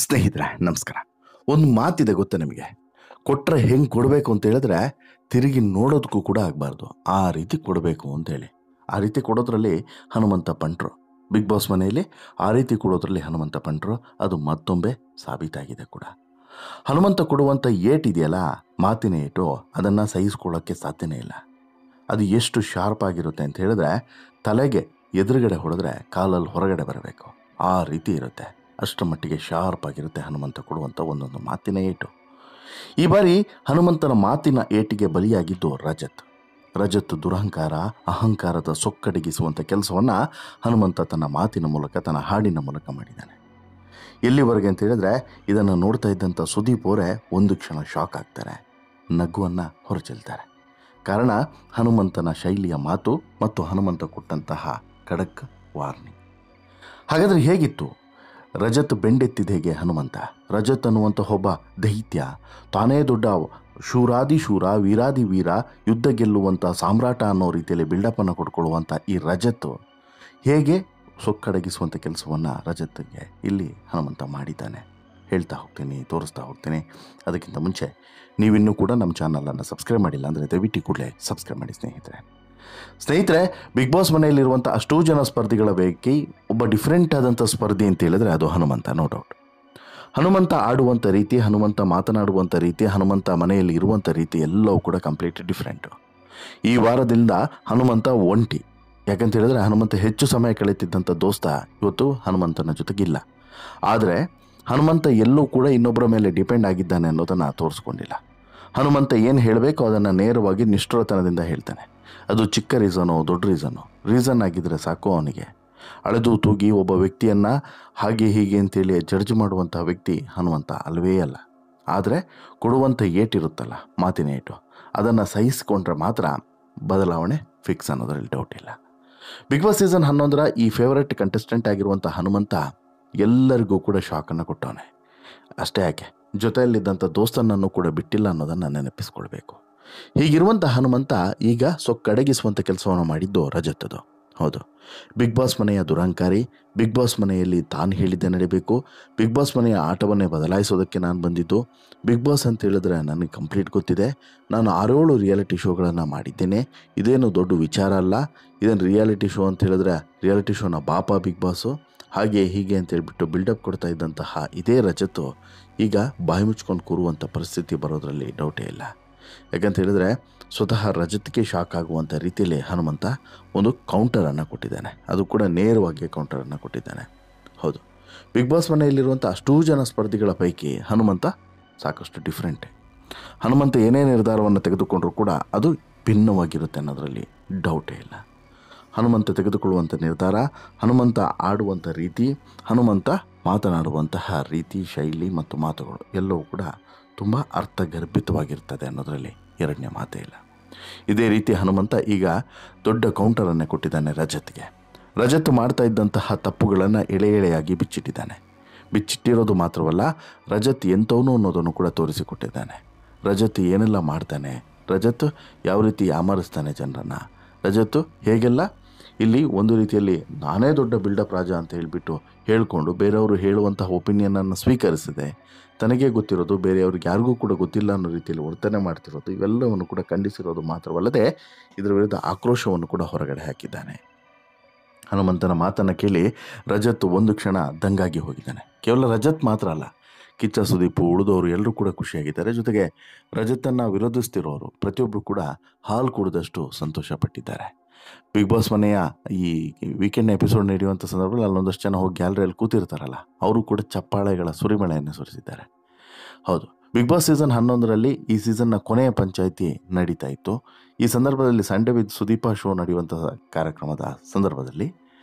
ಸ್ನೇಹಿತರೆ ನಮಸ್ಕಾರ. ಒಂದು ಮಾತಿದೆ ಗೊತ್ತಾ ನಿಮಗೆ? ಕೊಟ್ಟರೆ ಹೆಂಗೆ ಕೊಡಬೇಕು ಅಂತ ಹೇಳಿದ್ರೆ ತಿರುಗಿ ನೋಡೋದಕ್ಕೂ ಕೂಡ ಆಗಬಾರ್ದು, ಆ ರೀತಿ ಕೊಡಬೇಕು ಅಂತೇಳಿ. ಆ ರೀತಿ ಕೊಡೋದ್ರಲ್ಲಿ ಹನುಮಂತ ಪಂಟ್ರು, ಬಿಗ್ ಬಾಸ್ ಮನೆಯಲ್ಲಿ ಆ ರೀತಿ ಕೊಡೋದ್ರಲ್ಲಿ ಹನುಮಂತ ಪಂಟ್ರು, ಅದು ಮತ್ತೊಮ್ಮೆ ಸಾಬೀತಾಗಿದೆ ಕೂಡ. ಹನುಮಂತ ಕೊಡುವಂಥ ಏಟಿದೆಯಲ್ಲ, ಮಾತಿನ ಏಟು, ಅದನ್ನು ಸಹಿಸ್ಕೊಳ್ಳೋಕ್ಕೆ ಸಾಧ್ಯನೇ ಇಲ್ಲ. ಅದು ಎಷ್ಟು ಶಾರ್ಪ್ ಆಗಿರುತ್ತೆ ಅಂತ ಹೇಳಿದ್ರೆ, ತಲೆಗೆ ಎದುರುಗಡೆ ಹೊಡೆದ್ರೆ ಕಾಲಲ್ಲಿ ಹೊರಗಡೆ ಬರಬೇಕು, ಆ ರೀತಿ ಇರುತ್ತೆ. ಅಷ್ಟರ ಮಟ್ಟಿಗೆ ಶಾರ್ಪ್ ಆಗಿರುತ್ತೆ ಹನುಮಂತ ಕೊಡುವಂಥ ಒಂದೊಂದು ಮಾತಿನ ಏಟು. ಈ ಬಾರಿ ಹನುಮಂತನ ಮಾತಿನ ಏಟಿಗೆ ಬಲಿಯಾಗಿದ್ದು ರಜತ್ ದುರಹಂಕಾರ, ಅಹಂಕಾರದ ಸೊಕ್ಕಡಗಿಸುವಂಥ ಕೆಲಸವನ್ನು ಹನುಮಂತ ತನ್ನ ಮಾತಿನ ಮೂಲಕ, ತನ್ನ ಹಾಡಿನ ಮೂಲಕ ಮಾಡಿದ್ದಾನೆ. ಎಲ್ಲಿವರೆಗೆ ಅಂತ ಹೇಳಿದ್ರೆ, ಇದನ್ನು ನೋಡ್ತಾ ಇದ್ದಂಥ ಸುದೀಪ್ ಅವರೇ ಒಂದು ಕ್ಷಣ ಶಾಕ್ ಆಗ್ತಾರೆ, ನಗುವನ್ನು ಹೊರಚೆಲ್ತಾರೆ. ಕಾರಣ ಹನುಮಂತನ ಶೈಲಿಯ ಮಾತು ಮತ್ತು ಹನುಮಂತ ಕೊಟ್ಟಂತಹ ಖಡಕ್ ವಾರ್ನಿಂಗ್. ಹಾಗಾದರೆ ಹೇಗಿತ್ತು? ರಜತ್ ಬೆಂಡೆತ್ತಿದ ಹೇಗೆ ಹನುಮಂತ? ರಜತ್ ಅನ್ನುವಂಥ ಒಬ್ಬ ದೈತ್ಯ, ತಾನೇ ದೊಡ್ಡ ಶೂರಾದಿಶೂರ, ವೀರಾದಿ ವೀರ, ಯುದ್ಧ ಗೆಲ್ಲುವಂಥ ಸಾಮ್ರಾಟ ಅನ್ನೋ ರೀತಿಯಲ್ಲಿ ಬಿಲ್ಡಪ್ಪನ್ನು ಕೊಡ್ಕೊಳ್ಳುವಂಥ ಈ ರಜತ್ ಹೇಗೆ ಸೊಕ್ಕಡಗಿಸುವಂಥ ಕೆಲಸವನ್ನು ರಜತ್ಗೆ ಇಲ್ಲಿ ಹನುಮಂತ ಮಾಡಿದ್ದಾನೆ. ಹೇಳ್ತಾ ಹೋಗ್ತೀನಿ, ತೋರಿಸ್ತಾ ಹೋಗ್ತೀನಿ. ಅದಕ್ಕಿಂತ ಮುಂಚೆ ನೀವಿನ್ನೂ ಕೂಡ ನಮ್ಮ ಚಾನಲನ್ನು ಸಬ್ಸ್ಕ್ರೈಬ್ ಮಾಡಿಲ್ಲ ಅಂದರೆ ದಯವಿಟ್ಟು ಕೂಡಲೇ ಸಬ್ಸ್ಕ್ರೈಬ್ ಮಾಡಿ ಸ್ನೇಹಿತರೆ. ಬಿಗ್ ಬಾಸ್ ಮನೆಯಲ್ಲಿರುವಂಥ ಅಷ್ಟೂ ಜನ ಸ್ಪರ್ಧಿಗಳ ಪೈಕಿ ಒಬ್ಬ ಡಿಫ್ರೆಂಟ್ ಆದಂಥ ಸ್ಪರ್ಧಿ ಅಂತ ಹೇಳಿದ್ರೆ ಅದು ಹನುಮಂತ, ನೋ ಡೌಟ್. ಹನುಮಂತ ಆಡುವಂಥ ರೀತಿ, ಹನುಮಂತ ಮಾತನಾಡುವಂಥ ರೀತಿ, ಹನುಮಂತ ಮನೆಯಲ್ಲಿ ಇರುವಂಥ ರೀತಿ ಎಲ್ಲವೂ ಕೂಡ ಕಂಪ್ಲೀಟ್ ಡಿಫ್ರೆಂಟು. ಈ ವಾರದಿಂದ ಹನುಮಂತ ಒಂಟಿ. ಯಾಕಂತ ಹೇಳಿದ್ರೆ ಹನುಮಂತ ಹೆಚ್ಚು ಸಮಯ ಕಳೀತಿದ್ದಂಥ ದೋಸ್ತ ಇವತ್ತು ಹನುಮಂತನ ಜೊತೆಗಿಲ್ಲ. ಆದರೆ ಹನುಮಂತ ಎಲ್ಲೂ ಕೂಡ ಇನ್ನೊಬ್ಬರ ಮೇಲೆ ಡಿಪೆಂಡ್ ಆಗಿದ್ದಾನೆ ಅನ್ನೋದನ್ನು ತೋರಿಸ್ಕೊಂಡಿಲ್ಲ. ಹನುಮಂತ ಏನು ಹೇಳಬೇಕು ಅದನ್ನು ನೇರವಾಗಿ ನಿಷ್ಠುರತನದಿಂದ ಹೇಳ್ತಾನೆ. ಅದು ಚಿಕ್ಕ ರೀಸನೋ ದೊಡ್ಡ ರೀಸನ್ ಆಗಿದ್ದರೆ ಸಾಕು. ಅವನಿಗೆ ಅಳೆದು ತೂಗಿ ಒಬ್ಬ ವ್ಯಕ್ತಿಯನ್ನು ಹಾಗೆ ಹೀಗೆ ಅಂತೇಳಿ ಜಡ್ಜ್ ಮಾಡುವಂಥ ವ್ಯಕ್ತಿ ಹನುಮಂತ ಅಲ್ವೇ ಅಲ್ಲ. ಆದರೆ ಕೊಡುವಂಥ ಏಟಿರುತ್ತಲ್ಲ, ಮಾತಿನ ಏಟು, ಅದನ್ನು ಸಹಿಸಿಕೊಂಡ್ರೆ ಮಾತ್ರ ಬದಲಾವಣೆ ಫಿಕ್ಸ್ ಅನ್ನೋದ್ರಲ್ಲಿ ಡೌಟ್ ಇಲ್ಲ. ಬಿಗ್ ಬಾಸ್ ಸೀಸನ್ 11ರ ಈ ಫೇವರೆಟ್ ಕಂಟೆಸ್ಟೆಂಟ್ ಆಗಿರುವಂಥ ಹನುಮಂತ ಎಲ್ಲರಿಗೂ ಕೂಡ ಶಾಕನ್ನು ಕೊಟ್ಟವನೆ. ಅಷ್ಟೇ ಯಾಕೆ, ಜೊತೆಯಲ್ಲಿದ್ದಂಥ ದೋಸ್ತನನ್ನು ಕೂಡ ಬಿಟ್ಟಿಲ್ಲ ಅನ್ನೋದನ್ನು ನೆನಪಿಸ್ಕೊಳ್ಬೇಕು. ಹೀಗಿರುವಂಥ ಹನುಮಂತ ಈಗ ಸೊಕ್ಕಡಗಿಸುವಂಥ ಕೆಲಸವನ್ನು ಮಾಡಿದ್ದು ರಜತ್ತದು. ಹೌದು, ಬಿಗ್ ಬಾಸ್ ಮನೆಯ ದುರಹಂಕಾರಿ, ಬಿಗ್ ಬಾಸ್ ಮನೆಯಲ್ಲಿ ತಾನು ಹೇಳಿದ್ದೆ ನಡೀಬೇಕು, ಬಿಗ್ ಬಾಸ್ ಮನೆಯ ಆಟವನ್ನೇ ಬದಲಾಯಿಸೋದಕ್ಕೆ ನಾನು ಬಂದಿದ್ದು. ಬಿಗ್ ಬಾಸ್ ಅಂತ ಹೇಳಿದ್ರೆ ನನಗೆ ಕಂಪ್ಲೀಟ್ ಗೊತ್ತಿದೆ. ನಾನು 6-7 ರಿಯಾಲಿಟಿ ಶೋಗಳನ್ನು ಮಾಡಿದ್ದೇನೆ. ಇದೇನು ದೊಡ್ಡ ವಿಚಾರ ಅಲ್ಲ. ಇದೇನು ರಿಯಾಲಿಟಿ ಶೋ ಅಂತ ಹೇಳಿದ್ರೆ ರಿಯಾಲಿಟಿ ಶೋನ ಬಾಪ ಬಿಗ್ ಬಾಸು, ಹಾಗೆ ಹೀಗೆ ಅಂತೇಳ್ಬಿಟ್ಟು ಬಿಲ್ಡಪ್ ಕೊಡ್ತಾ ಇದ್ದಂತಹ ಇದೇ ರಜತ್ತು ಈಗ ಬಾಯಿ ಮುಚ್ಕೊಂಡು ಕೂರುವಂಥ ಪರಿಸ್ಥಿತಿ ಬರೋದರಲ್ಲಿ ಡೌಟೇ ಇಲ್ಲ. ಯಾಕಂತ ಹೇಳಿದ್ರೆ ಸ್ವತಃ ರಜತ್ಗೆ ಶಾಕ್ ಆಗುವಂಥ ರೀತಿಯಲ್ಲಿ ಹನುಮಂತ ಒಂದು ಕೌಂಟರನ್ನು ಕೊಟ್ಟಿದ್ದಾನೆ. ಅದು ಕೂಡ ನೇರವಾಗಿ ಕೌಂಟರನ್ನು ಕೊಟ್ಟಿದ್ದಾನೆ. ಹೌದು, ಬಿಗ್ ಬಾಸ್ ಮನೆಯಲ್ಲಿರುವಂಥ ಅಷ್ಟೂ ಜನ ಸ್ಪರ್ಧಿಗಳ ಪೈಕಿ ಹನುಮಂತ ಸಾಕಷ್ಟು ಡಿಫ್ರೆಂಟೇ. ಹನುಮಂತ ಏನೇ ನಿರ್ಧಾರವನ್ನು ತೆಗೆದುಕೊಂಡರೂ ಕೂಡ ಅದು ಭಿನ್ನವಾಗಿರುತ್ತೆ ಅನ್ನೋದರಲ್ಲಿ ಡೌಟೇ ಇಲ್ಲ. ಹನುಮಂತ ತೆಗೆದುಕೊಳ್ಳುವಂಥ ನಿರ್ಧಾರ, ಹನುಮಂತ ಆಡುವಂಥ ರೀತಿ, ಹನುಮಂತ ಮಾತನಾಡುವಂತಹ ರೀತಿ, ಶೈಲಿ ಮತ್ತು ಮಾತುಗಳು ಎಲ್ಲವೂ ಕೂಡ ತುಂಬ ಅರ್ಥಗರ್ಭಿತವಾಗಿರ್ತದೆ ಅನ್ನೋದರಲ್ಲಿ ಎರಡನೇ ಮಾತೇ ಇಲ್ಲ. ಇದೇ ರೀತಿ ಹನುಮಂತ ಈಗ ದೊಡ್ಡ ಕೌಂಟರನ್ನೇ ಕೊಟ್ಟಿದ್ದಾನೆ ರಜತ್ಗೆ. ರಜತ್ ಮಾಡ್ತಾ ಇದ್ದಂತಹ ತಪ್ಪುಗಳನ್ನು ಎಳೆಯಾಗಿ ಬಿಚ್ಚಿಟ್ಟಿರೋದು ಮಾತ್ರವಲ್ಲ, ರಜತ್ ಎಂಥವನು ಅನ್ನೋದನ್ನು ಕೂಡ ತೋರಿಸಿಕೊಟ್ಟಿದ್ದಾನೆ. ರಜತ್ ಏನೆಲ್ಲ ಮಾಡ್ತಾನೆ, ರಜತ್ ಯಾವ ರೀತಿ ಯಾಮರಿಸ್ತಾನೆ ಜನರನ್ನು, ರಜತ್ ಹೇಗೆಲ್ಲ ಇಲ್ಲಿ ಒಂದು ರೀತಿಯಲ್ಲಿ ನಾನೇ ದೊಡ್ಡ ಬಿಲ್ಡಪ್ ರಾಜ ಅಂತ ಹೇಳಿಬಿಟ್ಟು ಹೇಳಿಕೊಂಡು ಬೇರೆಯವರು ಹೇಳುವಂತಹ ಒಪಿನಿಯನನ್ನು ಸ್ವೀಕರಿಸಿದೆ, ತನಗೇ ಗೊತ್ತಿರೋದು ಬೇರೆಯವ್ರಿಗೆ ಯಾರಿಗೂ ಕೂಡ ಗೊತ್ತಿಲ್ಲ ಅನ್ನೋ ರೀತಿಯಲ್ಲಿ ವರ್ತನೆ ಮಾಡ್ತಿರೋದು, ಇವೆಲ್ಲವನ್ನು ಕೂಡ ಖಂಡಿಸಿರೋದು ಮಾತ್ರವಲ್ಲದೆ ಇದರ ವಿರುದ್ಧ ಆಕ್ರೋಶವನ್ನು ಕೂಡ ಹೊರಗಡೆ ಹಾಕಿದ್ದಾನೆ. ಹನುಮಂತನ ಮಾತನ್ನು ಕೇಳಿ ರಜತ್ ಒಂದು ಕ್ಷಣ ದಂಗಾಗಿ ಹೋಗಿದ್ದಾನೆ. ಕೇವಲ ರಜತ್ ಮಾತ್ರ ಅಲ್ಲ, ಕಿಚ್ಚ ಸುದೀಪು, ಉಳಿದವರು ಎಲ್ಲರೂ ಕೂಡ ಖುಷಿಯಾಗಿದ್ದಾರೆ. ಜೊತೆಗೆ ರಜತನ್ನು ವಿರೋಧಿಸ್ತಿರೋರು ಪ್ರತಿಯೊಬ್ಬರು ಕೂಡ ಹಾಲು ಕುಡಿದಷ್ಟು ಸಂತೋಷಪಟ್ಟಿದ್ದಾರೆ. ಬಿಗ್ ಬಾಸ್ ಮನೆಯ ಈ ವೀಕೆಂಡ್ ಎಪಿಸೋಡ್ ನಡೆಯುವಂಥ ಸಂದರ್ಭದಲ್ಲಿ ಅಲ್ಲೊಂದಷ್ಟು ಜನ ಹೋಗಿ ಗ್ಯಾಲರಿಯಲ್ಲಿ ಕೂತಿರ್ತಾರಲ್ಲ, ಅವರು ಕೂಡ ಚಪ್ಪಾಳೆಗಳ ಸುರಿಮಳೆಯನ್ನು ಸುರಿಸಿದ್ದಾರೆ. ಹೌದು, ಬಿಗ್ ಬಾಸ್ ಸೀಸನ್ 11ರಲ್ಲಿ ಈ ಸೀಸನ್ನ ಕೊನೆಯ ಪಂಚಾಯಿತಿ ನಡೀತಾ ಇತ್ತು. ಈ ಸಂದರ್ಭದಲ್ಲಿ ಸಂಡೇ ವಿತ್ ಸುದೀಪ ಶೋ ನಡೆಯುವಂತಹ ಕಾರ್ಯಕ್ರಮದ ಸಂದರ್ಭದಲ್ಲಿ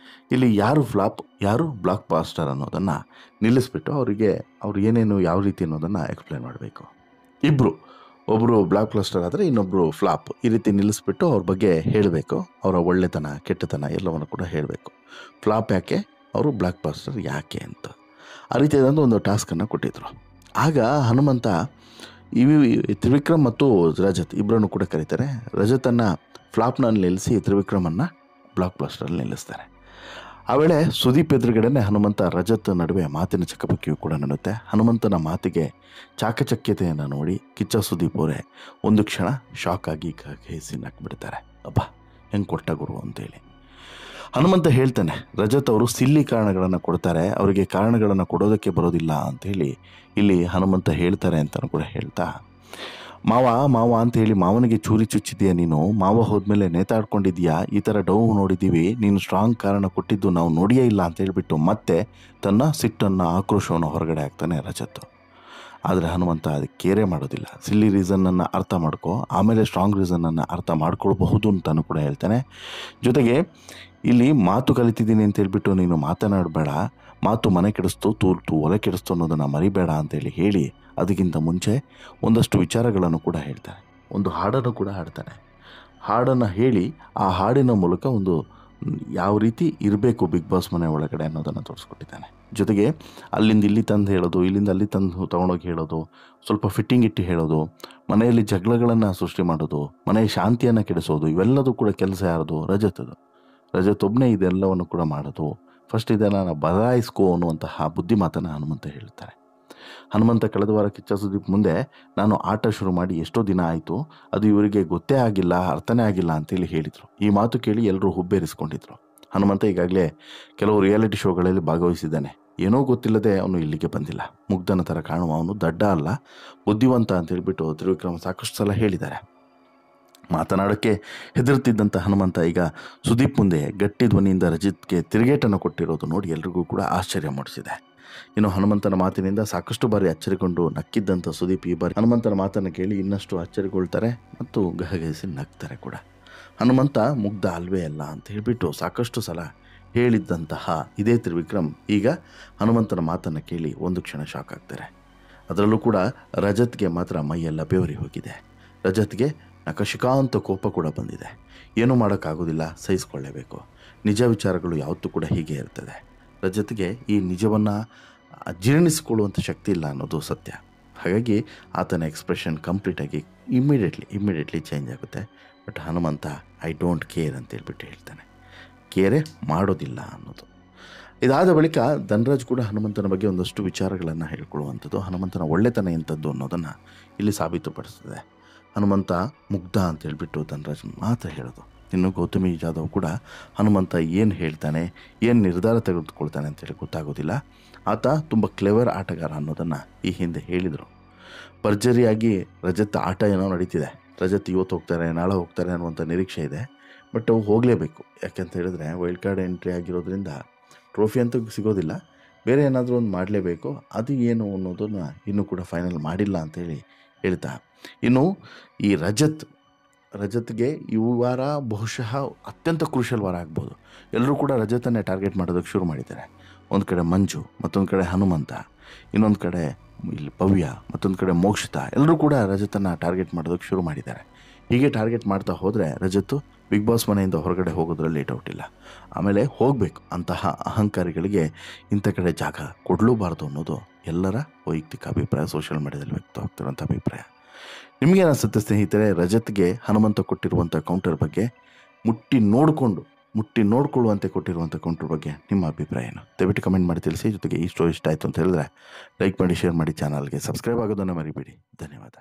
ಇಲ್ಲಿ ಯಾರು ಫ್ಲಾಪ್, ಯಾರು ಬ್ಲಾಕ್ ಬಾಸ್ಟರ್ ಅನ್ನೋದನ್ನು ನಿಲ್ಲಿಸ್ಬಿಟ್ಟು ಅವ್ರು ಏನೇನು ಯಾವ ರೀತಿ ಅನ್ನೋದನ್ನು ಎಕ್ಸ್ಪ್ಲೇನ್ ಮಾಡಬೇಕು. ಒಬ್ಬರು ಬ್ಲಾಕ್ ಬಾಸ್ಟರ್ ಆದರೆ ಇನ್ನೊಬ್ಬರು ಫ್ಲಾಪ್, ಈ ರೀತಿ ನಿಲ್ಲಿಸ್ಬಿಟ್ಟು ಅವ್ರ ಬಗ್ಗೆ ಹೇಳಬೇಕು. ಅವರ ಒಳ್ಳೆತನ ಕೆಟ್ಟತನ ಎಲ್ಲವನ್ನು ಕೂಡ ಹೇಳಬೇಕು. ಫ್ಲಾಪ್ ಯಾಕೆ, ಅವರು ಬ್ಲಾಕ್ ಬಾಸ್ಟರ್ ಯಾಕೆ ಅಂತ ಆ ರೀತಿಯಾದಂಥ ಒಂದು ಟಾಸ್ಕನ್ನು ಕೊಟ್ಟಿದ್ದರು. ಆಗ ಹನುಮಂತ ತ್ರಿವಿಕ್ರಮ್ ಮತ್ತು ರಜತ್ ಇಬ್ಬರನ್ನು ಕೂಡ ಕರೀತಾರೆ. ರಜತನ್ನು ಫ್ಲಾಪ್ನಲ್ಲಿ ನಿಲ್ಲಿಸಿ ತ್ರಿವಿಕ್ರಮನ್ನು ಬ್ಲಾಕ್ ಬಾಸ್ಟರಲ್ಲಿ ನಿಲ್ಲಿಸ್ತಾರೆ. ಆ ವೇಳೆ ಸುದೀಪ್ ಎದುರುಗಡೆನೆ ಹನುಮಂತ ರಜತ್ ನಡುವೆ ಮಾತಿನ ಚಕಮಕಿಯೂ ಕೂಡ ನಡೆಯುತ್ತೆ. ಹನುಮಂತನ ಮಾತಿಗೆ ಚಾಕಚಕ್ಯತೆಯನ್ನು ನೋಡಿ ಕಿಚ್ಚ ಸುದೀಪ್ ಅವರೇ ಒಂದು ಕ್ಷಣ ಶಾಕ್ ಆಗಿ ಹೇಸಿ ನಕ್ಬಿಡ್ತಾರೆ. ಅಬ್ಬ ಹೆಂಗೆ ಕೊಟ್ಟ ಗುರು ಅಂತೇಳಿ. ಹನುಮಂತ ಹೇಳ್ತಾನೆ, ರಜತ್ ಅವರು ಸಿಲ್ಲಿ ಕಾರಣಗಳನ್ನು ಕೊಡ್ತಾರೆ, ಅವರಿಗೆ ಕಾರಣಗಳನ್ನು ಕೊಡೋದಕ್ಕೆ ಬರೋದಿಲ್ಲ ಅಂಥೇಳಿ ಇಲ್ಲಿ ಹನುಮಂತ ಹೇಳ್ತಾರೆ ಅಂತಲೂ ಕೂಡ ಹೇಳ್ತಾ, ಮಾವ ಮಾವ ಅಂತ ಹೇಳಿ ಮಾವನಿಗೆ ಚೂರಿ ಚುಚ್ಚಿದೆಯಾ ನೀನು? ಮಾವ ಹೋದ್ಮೇಲೆ ನೇತಾಡ್ಕೊಂಡಿದ್ಯಾ? ಈ ಥರ ಡೌ ನೋಡಿದ್ದೀವಿ, ನೀನು ಸ್ಟ್ರಾಂಗ್ ಕಾರಣ ಕೊಟ್ಟಿದ್ದು ನಾವು ನೋಡಿಯೇ ಇಲ್ಲ ಅಂತ ಹೇಳ್ಬಿಟ್ಟು ಮತ್ತೆ ತನ್ನ ಸಿಟ್ಟನ್ನು ಆಕ್ರೋಶವನ್ನು ಹೊರಗಡೆ ಹಾಕ್ತಾನೆ ರಜತ್. ಆದರೆ ಹನುಮಂತ ಅದಕ್ಕೆ ಕೇರೆ ಮಾಡೋದಿಲ್ಲ. ಸಿಲ್ಲಿ ರೀಸನ್ನನ್ನು ಅರ್ಥ ಮಾಡ್ಕೊ, ಆಮೇಲೆ ಸ್ಟ್ರಾಂಗ್ ರೀಸನ್ನನ್ನು ಅರ್ಥ ಮಾಡ್ಕೊಳ್ಬಹುದು ಅಂತಲೂ ಕೂಡ ಹೇಳ್ತಾನೆ. ಜೊತೆಗೆ ಇಲ್ಲಿ ಮಾತು ಕಲಿತಿದ್ದೀನಿ ಅಂತ ಹೇಳ್ಬಿಟ್ಟು ನೀನು ಮಾತನಾಡಬೇಡ, ಮಾತು ಮನೆ ಕೆಡಿಸ್ತು, ತೂರ್ತು ಒಲೆ ಕೆಡಿಸ್ತು ಅನ್ನೋದನ್ನು ಮರಿಬೇಡ ಅಂತೇಳಿ ಹೇಳಿ ಅದಕ್ಕಿಂತ ಮುಂಚೆ ಒಂದಷ್ಟು ವಿಚಾರಗಳನ್ನು ಕೂಡ ಹೇಳ್ತಾನೆ. ಒಂದು ಹಾಡನ್ನು ಕೂಡ ಹಾಡ್ತಾನೆ. ಹಾಡನ್ನು ಹೇಳಿ ಆ ಹಾಡಿನ ಮೂಲಕ ಒಂದು ಯಾವ ರೀತಿ ಇರಬೇಕು ಬಿಗ್ ಬಾಸ್ ಮನೆ ಒಳಗಡೆ ಅನ್ನೋದನ್ನು ತೋರಿಸ್ಕೊಟ್ಟಿದ್ದಾನೆ. ಜೊತೆಗೆ ಅಲ್ಲಿಂದ ಇಲ್ಲಿ ತಂದು ಹೇಳೋದು, ಇಲ್ಲಿಂದ ಅಲ್ಲಿ ತಂದು ತೊಗೊಂಡೋಗಿ ಹೇಳೋದು, ಸ್ವಲ್ಪ ಫಿಟ್ಟಿಂಗ್ ಇಟ್ಟು ಹೇಳೋದು, ಮನೆಯಲ್ಲಿ ಜಗಳಗಳನ್ನು ಸೃಷ್ಟಿ ಮಾಡೋದು, ಮನೆಯ ಶಾಂತಿಯನ್ನು ಕೆಡಿಸೋದು, ಇವೆಲ್ಲದೂ ಕೂಡ ಕೆಲಸ ಯಾರದು? ರಜತದು. ರಜತ್ ಒಬ್ಬನೇ ಇದೆಲ್ಲವನ್ನು ಕೂಡ ಮಾಡೋದು. ಫಸ್ಟ್ ಇದನ್ನು ಬದಲಾಯಿಸ್ಕೋ ಅನ್ನುವಂತಹ ಬುದ್ಧಿ ಮಾತನ್ನು ಹನುಮಂತ ಹೇಳ್ತಾರೆ. ಹನುಮಂತ ಕಳೆದ ವಾರ ಕಿಚ್ಚ ಸುದೀಪ್ ಮುಂದೆ ನಾನು ಆಟ ಶುರು ಮಾಡಿ ಎಷ್ಟೋ ದಿನ ಆಯಿತು, ಅದು ಇವರಿಗೆ ಗೊತ್ತೇ ಆಗಿಲ್ಲ, ಅರ್ಥನೇ ಆಗಿಲ್ಲ ಅಂತೇಳಿ ಹೇಳಿದರು. ಈ ಮಾತು ಕೇಳಿ ಎಲ್ಲರೂ ಹುಬ್ಬೇರಿಸ್ಕೊಂಡಿದ್ರು. ಹನುಮಂತ ಈಗಾಗಲೇ ಕೆಲವು ರಿಯಾಲಿಟಿ ಶೋಗಳಲ್ಲಿ ಭಾಗವಹಿಸಿದ್ದಾನೆ. ಏನೋ ಗೊತ್ತಿಲ್ಲದೆ ಅವನು ಇಲ್ಲಿಗೆ ಬಂದಿಲ್ಲ. ಮುಗ್ಧನ ಥರ ಕಾಣುವ ಅವನು ದಡ್ಡ ಅಲ್ಲ, ಬುದ್ಧಿವಂತ ಅಂತೇಳ್ಬಿಟ್ಟು ತ್ರಿವಿಕ್ರಮ್ ಸಾಕಷ್ಟು ಸಲ ಹೇಳಿದ್ದಾರೆ. ಮಾತನಾಡೋಕ್ಕೆ ಹೆದರ್ತಿದ್ದಂಥ ಹನುಮಂತ ಈಗ ಸುದೀಪ್ ಮುಂದೆ ಗಟ್ಟಿ ಧ್ವನಿಯಿಂದ ರಜಿತ್ಗೆ ತಿರುಗೇಟನ್ನು ಕೊಟ್ಟಿರೋದು ನೋಡಿ ಎಲ್ರಿಗೂ ಕೂಡ ಆಶ್ಚರ್ಯ ಮೂಡಿಸಿದೆ. ಇನ್ನು ಹನುಮಂತನ ಮಾತಿನಿಂದ ಸಾಕಷ್ಟು ಬಾರಿ ಅಚ್ಚರಿಕೊಂಡು ನಕ್ಕಿದ್ದಂಥ ಸುದೀಪ್ ಈ ಬಾರಿ ಹನುಮಂತನ ಮಾತನ್ನು ಕೇಳಿ ಇನ್ನಷ್ಟು ಅಚ್ಚರಿಗೊಳ್ತಾರೆ ಮತ್ತು ಗಹಗಹಿಸಿ ನಗ್ತಾರೆ ಕೂಡ. ಹನುಮಂತ ಮುಗ್ಧ ಅಲ್ವೇ ಅಲ್ಲ ಅಂತ ಹೇಳಿಬಿಟ್ಟು ಸಾಕಷ್ಟು ಸಲ ಹೇಳಿದ್ದಂತಹ ಇದೇ ತ್ರಿವಿಕ್ರಮ್ ಈಗ ಹನುಮಂತನ ಮಾತನ್ನು ಕೇಳಿ ಒಂದು ಕ್ಷಣ ಶಾಕ್ ಆಗ್ತಾರೆ. ಅದರಲ್ಲೂ ಕೂಡ ರಜತ್ಗೆ ಮಾತ್ರ ಮೈಯೆಲ್ಲ ಬೆವರಿ ಹೋಗಿದೆ. ರಜತ್ಗೆ ನಕಶಿಕಾಂತ ಕೋಪ ಕೂಡ ಬಂದಿದೆ. ಏನೂ ಮಾಡೋಕ್ಕಾಗೋದಿಲ್ಲ, ಸಹಿಸ್ಕೊಳ್ಳೇಬೇಕು. ನಿಜ ವಿಚಾರಗಳು ಯಾವತ್ತೂ ಕೂಡ ಹೀಗೆ ಇರ್ತದೆ. ರಜತ್ಗೆ ಈ ನಿಜವನ್ನು ಜೀರ್ಣಿಸಿಕೊಳ್ಳುವಂಥ ಶಕ್ತಿ ಇಲ್ಲ ಅನ್ನೋದು ಸತ್ಯ. ಹಾಗಾಗಿ ಆತನ ಎಕ್ಸ್ಪ್ರೆಷನ್ ಕಂಪ್ಲೀಟಾಗಿ ಇಮ್ಮಿಡಿಯೇಟ್ಲಿ ಚೇಂಜ್ ಆಗುತ್ತೆ. But Hanumanta I don't care ಅಂತೇಳ್ಬಿಟ್ಟು ಹೇಳ್ತಾನೆ. ಕೇರೆ ಮಾಡೋದಿಲ್ಲ ಅನ್ನೋದು. ಇದಾದ ಬಳಿಕ ಧನರಾಜ್ ಕೂಡ ಹನುಮಂತನ ಬಗ್ಗೆ ಒಂದಷ್ಟು ವಿಚಾರಗಳನ್ನು ಹೇಳ್ಕೊಳ್ಳುವಂಥದ್ದು, ಹನುಮಂತನ ಒಳ್ಳೆತನ ಎಂಥದ್ದು ಅನ್ನೋದನ್ನು ಇಲ್ಲಿ ಸಾಬೀತುಪಡಿಸ್ತದೆ. ಹನುಮಂತ ಮುಗ್ಧ ಅಂತೇಳ್ಬಿಟ್ಟು ಧನರಾಜ್ ಮಾತ್ರ ಹೇಳೋದು. ಇನ್ನು ಗೌತಮಿ ಜಾಧವ್ ಕೂಡ ಹನುಮಂತ ಏನು ಹೇಳ್ತಾನೆ, ಏನು ನಿರ್ಧಾರ ತೆಗೆದುಕೊಳ್ತಾನೆ ಅಂತೇಳಿ ಗೊತ್ತಾಗೋದಿಲ್ಲ. ಆತ ತುಂಬ ಕ್ಲೆವರ್ ಆಟಗಾರ ಅನ್ನೋದನ್ನು ಈ ಹಿಂದೆ ಹೇಳಿದರು. ಭರ್ಜರಿಯಾಗಿ ರಜತ್ ಆಟ ಏನೋ ನಡೀತಿದೆ. ರಜತ್ ಇವತ್ತು ಹೋಗ್ತಾರೆ, ನಾಳೆ ಹೋಗ್ತಾರೆ ಅನ್ನುವಂಥ ನಿರೀಕ್ಷೆ ಇದೆ. ಬಟ್ ಅವು ಹೋಗಲೇಬೇಕು. ಯಾಕೆಂತ ಹೇಳಿದ್ರೆ ವೈಲ್ಡ್ ಕಾರ್ಡ್ ಎಂಟ್ರಿ ಆಗಿರೋದ್ರಿಂದ ಟ್ರೋಫಿ ಅಂತೂ ಸಿಗೋದಿಲ್ಲ, ಬೇರೆ ಏನಾದರೂ ಒಂದು ಮಾಡಲೇಬೇಕು. ಅದು ಏನು ಅನ್ನೋದನ್ನು ಇನ್ನೂ ಕೂಡ ಫೈನಲ್ ಮಾಡಿಲ್ಲ ಅಂತೇಳಿ ಹೇಳ್ತಾ, ಇನ್ನು ಈ ರಜತ್ಗೆ ಈ ವಾರ ಬಹುಶಃ ಅತ್ಯಂತ ಕ್ರೂಷಲ್ ವಾರ ಆಗ್ಬೋದು. ಎಲ್ಲರೂ ಕೂಡ ರಜತನ್ನೇ ಟಾರ್ಗೆಟ್ ಮಾಡೋದಕ್ಕೆ ಶುರು ಮಾಡಿದ್ದಾರೆ. ಒಂದು ಕಡೆ ಮಂಜು, ಮತ್ತೊಂದು ಕಡೆ ಹನುಮಂತ, ಇನ್ನೊಂದು ಕಡೆ ಇಲ್ಲಿ ಭವ್ಯ, ಮತ್ತೊಂದು ಕಡೆ ಮೋಕ್ಷಿತಾ, ಎಲ್ಲರೂ ಕೂಡ ರಜತನ್ನು ಟಾರ್ಗೆಟ್ ಮಾಡೋದಕ್ಕೆ ಶುರು ಮಾಡಿದ್ದಾರೆ. ಹೀಗೆ ಟಾರ್ಗೆಟ್ ಮಾಡ್ತಾ ಹೋದರೆ ರಜತ್ತು ಬಿಗ್ ಬಾಸ್ ಮನೆಯಿಂದ ಹೊರಗಡೆ ಹೋಗೋದ್ರಲ್ಲಿ ಡೌಟ್ ಇಲ್ಲ. ಆಮೇಲೆ ಹೋಗಬೇಕು ಅಂತಹ ಅಹಂಕಾರಿಗಳಿಗೆ ಇಂಥ ಕಡೆ ಜಾಗ ಕೊಡಲೂಬಾರ್ದು ಅನ್ನೋದು ಎಲ್ಲರ ವೈಯಕ್ತಿಕ ಅಭಿಪ್ರಾಯ, ಸೋಷಿಯಲ್ ಮೀಡಿಯಾದಲ್ಲಿ ವ್ಯಕ್ತವಾಗ್ತಿರುವಂಥ ಅಭಿಪ್ರಾಯ. ನಿಮಗೇನು ಅನಿಸುತ್ತೆ ಸ್ನೇಹಿತರೆ? ರಜತ್ಗೆ ಹನುಮಂತ ಕೊಟ್ಟಿರುವಂಥ ಕೌಂಟರ್ ಬಗ್ಗೆ ಮುಟ್ಟಿ ನೋಡಿಕೊಳ್ಳುವಂತೆ ಕೊಟ್ಟಿರುವಂಥ ಕೌಂಟರ್ ಬಗ್ಗೆ ನಿಮ್ಮ ಅಭಿಪ್ರಾಯ ಏನು? ದಯವಿಟ್ಟು ಕಮೆಂಟ್ ಮಾಡಿ ತಿಳಿಸಿ. ಜೊತೆಗೆ ಈ ಸ್ಟೋರಿ ಇಷ್ಟ ಆಯಿತು ಅಂತ ಹೇಳಿದ್ರೆ ಲೈಕ್ ಮಾಡಿ, ಶೇರ್ ಮಾಡಿ, ಚಾನಲ್ಗೆ ಸಬ್ಸ್ಕ್ರೈಬ್ ಆಗೋದನ್ನು ಮರಿಬೇಡಿ. ಧನ್ಯವಾದ.